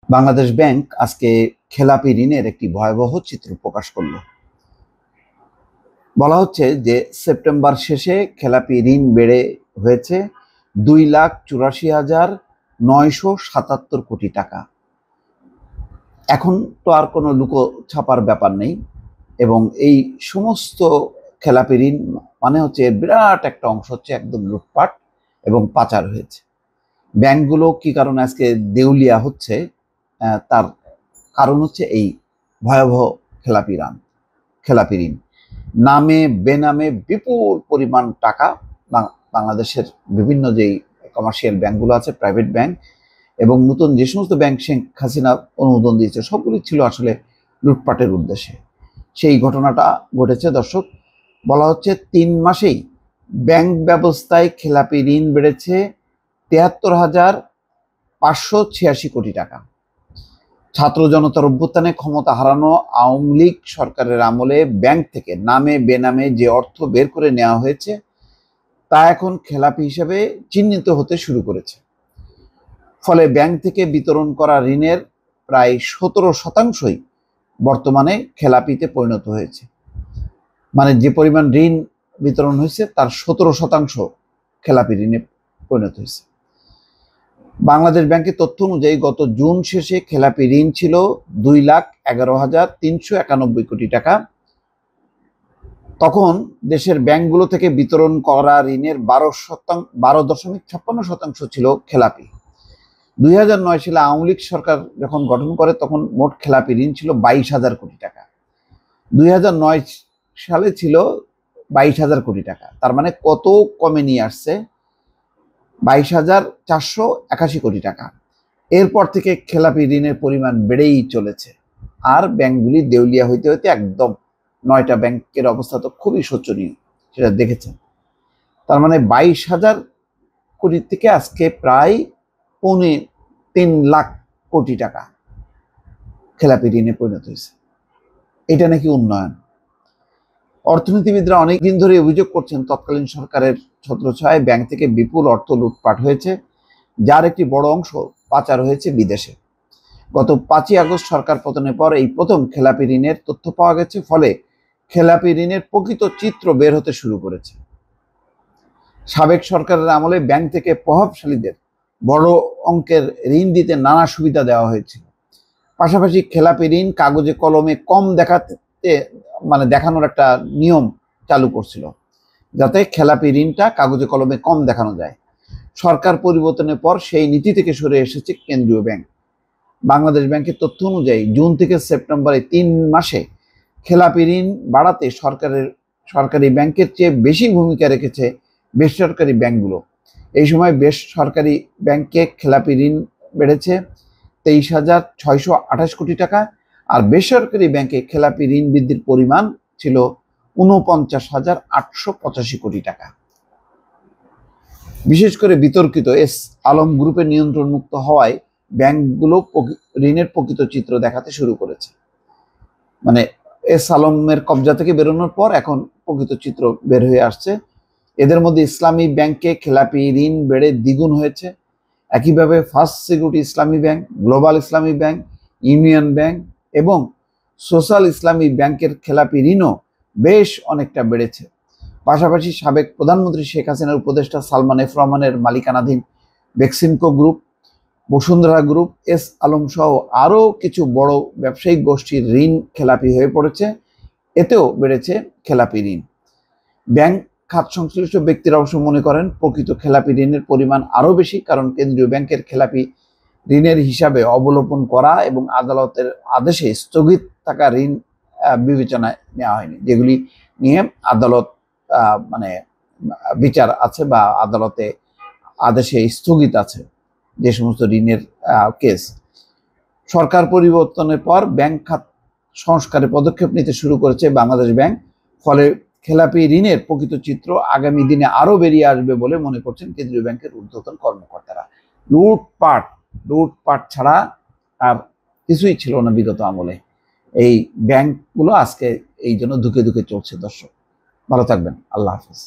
Bangladesh bank আজকে খেলাপি ঋণের একটি ভয়াবহ চিত্র প্রকাশ করল। বলা হচ্ছে যে সেপ্টেম্বর শেষে খেলাপি ঋণ বেড়ে হয়েছে 2,84,977 কোটি টাকা। এখন তো আর কোনো লুকো ছাপার ব্যাপার নেই, এবং এই সমস্ত খেলাপি ঋণ মানে হচ্ছে এর বিরাট একটা অংশ হচ্ছে একদম লুটপাট এবং পাচার হয়েছে। ব্যাংকগুলো কি কারণে আজকে দেউলিয়া হচ্ছে, তার কারণ হচ্ছে এই ভয়াবহ খেলাপি ঋণ। নামে বেনামে বিপুল পরিমাণ টাকা বাংলাদেশের বিভিন্ন যেই কমার্শিয়াল ব্যাংকগুলো আছে, প্রাইভেট ব্যাংক এবং নতুন যে সমস্ত ব্যাংক শেখ হাসিনা অনুমোদন দিয়েছে, সবগুলি ছিল আসলে লুটপাটের উদ্দেশ্যে। সেই ঘটনাটা ঘটেছে দর্শক। বলা হচ্ছে 3 মাসেই ব্যাংক ব্যবস্থায় খেলাপি ঋণ বেড়েছে 73,586 কোটি টাকা। ছাত্র জনতার অভ্যুত্থানে ক্ষমতা হারানো আওয়ামী লীগ সরকারের আমলে ব্যাংক থেকে নামে বেনামে যে অর্থ বের করে নেওয়া হয়েছে তা এখন খেলাপি হিসেবে চিহ্নিত হতে শুরু করেছে। ফলে ব্যাংক থেকে বিতরণ করা ঋণের প্রায় 17% বর্তমানে খেলাপিতে পরিণত হয়েছে। মানে যে পরিমাণ ঋণ বিতরণ হয়েছে তার 17% খেলাপি ঋণে পরিণত হয়েছে। বাংলাদেশ ব্যাংকের তথ্য অনুযায়ী গত জুন শেষে খেলাপি ঋণ ছিল 2,11,391 কোটি টাকা। তখন দেশের ব্যাংকগুলো থেকে বিতরণ করা ঋণের 12.56% ছিল খেলাপি। 2009 সালে আওয়ামী লীগ সরকার যখন গঠন করে তখন মোট খেলাপি ঋণ ছিল 22,000 কোটি টাকা। 2009 সালে ছিল 22,000 কোটি টাকা। তার মানে কত কমে নিয়ে আসছে? 22,481 কোটি টাকা। এরপর থেকে খেলাপি ঋণের পরিমাণ বেড়েই চলেছে, আর ব্যাংকগুলি দেউলিয়া হইতে হইতে একদম 9টা ব্যাংকের অবস্থা তো খুবই শোচনীয়, সেটা দেখেছেন। তার মানে 22,000 কোটি থেকে আজকে প্রায় 3.25 লাখ কোটি টাকা খেলাপি ঋণে পরিণত হয়েছে। এটা নাকি উন্নয়ন? অর্থনীতিবিদরা অনেকদিন ধরে অভিযোগ করছেন তৎকালীন সরকারের ছত্রছায়ায় ব্যাংক থেকে বিপুল অর্থ লুটপাট হয়েছে, যার একটি বড় অংশ পাচার হয়েছে বিদেশে। গত 5ই আগস্ট সরকার পতনের পর এই প্রথম খেলাপি ঋণের তথ্য পাওয়া গেছে, ফলে খেলাপি ঋণের প্রকৃত চিত্র বের হতে শুরু করেছে। সাবেক সরকারের আমলে ব্যাংক থেকে প্রভাবশালীদের বড় অঙ্কের ঋণ দিতে নানা সুবিধা দেওয়া হয়েছিল। পাশাপাশি খেলাপি ঋণ কাগজে কলমে কম দেখানোর একটা নিয়ম চালু করছিল, যাতে খেলাপি ঋণটা কাগজে কলমে কম দেখানো যায়। সরকার পরিবর্তনের পর সেই নীতি থেকে সরে এসেছে কেন্দ্রীয় ব্যাংক। বাংলাদেশ ব্যাংকের তথ্য অনুযায়ী জুন থেকে সেপ্টেম্বরে 3 মাসে খেলাপি ঋণ বাড়াতে সরকারি ব্যাংকের চেয়ে বেশি ভূমিকা রেখেছে বেসরকারি ব্যাংকগুলো। এই সময় বেসরকারি ব্যাংকে খেলাপি ঋণ বেড়েছে 23,628 কোটি টাকা, আর বেসরকারি ব্যাংকে খেলাপি ঋণ বৃদ্ধির পরিমাণ ছিল 49,885 কোটি টাকা। বিশেষ করে বিতর্কিত এস আলম গ্রুপের নিয়ন্ত্রণ মুক্ত হওয়ায় ব্যাংকগুলো ঋণের প্রকৃত চিত্র দেখাতে শুরু করেছে। মানে এস আলমের কবজা থেকে বেরোনোর পর এখন প্রকৃত চিত্র বের হয়ে আসছে। এদের মধ্যে ইসলামী ব্যাংকে খেলাপি ঋণ বেড়ে দ্বিগুণ হয়েছে। একইভাবে ফার্স্ট সিকিউরিটি ইসলামী ব্যাংক, গ্লোবাল ইসলামী ব্যাংক, ইউনিয়ন ব্যাংক এবং সোশ্যাল ইসলামী ব্যাংকের খেলাপি ঋণও বেশ অনেকটা বেড়েছে। পাশাপাশি সাবেক প্রধানমন্ত্রী শেখ হাসিনার উপদেষ্টা সালমান এফ রহমানের মালিকানাধীন Beximco group, Bashundhara group, S Alam সহ আরও কিছু বড় ব্যবসায়িক গোষ্ঠীর ঋণ খেলাপি হয়ে পড়েছে। এতেও বেড়েছে খেলাপি ঋণ। ব্যাংক খাত সংশ্লিষ্ট ব্যক্তিরা অবশ্য মনে করেন প্রকৃত খেলাপি ঋণের পরিমাণ আরও বেশি, কারণ কেন্দ্রীয় ব্যাংকের খেলাপি ঋণের হিসাবে অবলোপন করা এবং আদালতের আদেশে স্থগিত থাকা ঋণ বিবেচনায় নেওয়া হয়নি, যেগুলি নিয়ে আদালত বিচার আছে বা আদালতে আদেশে স্থগিত আছে যে সমস্ত ঋণের কেস। সরকার পরিবর্তনের পর ব্যাংক খাত সংস্কারে পদক্ষেপ নিতে শুরু করেছে বাংলাদেশ ব্যাংক। ফলে খেলাপি ঋণের প্রকৃত চিত্র আগামী দিনে আরো বেরিয়ে আসবে বলে মনে করছেন কেন্দ্রীয় ব্যাংকের ঊর্ধ্বতন কর্মকর্তারা। লুটপাট ছাড়া আর কিছুই ছিল না বিগত আমলে। এই ব্যাংকগুলো আজকে এই জন্য ধুকে ধুকে চলছে। দর্শক ভালো থাকবেন, আল্লাহ হাফিজ।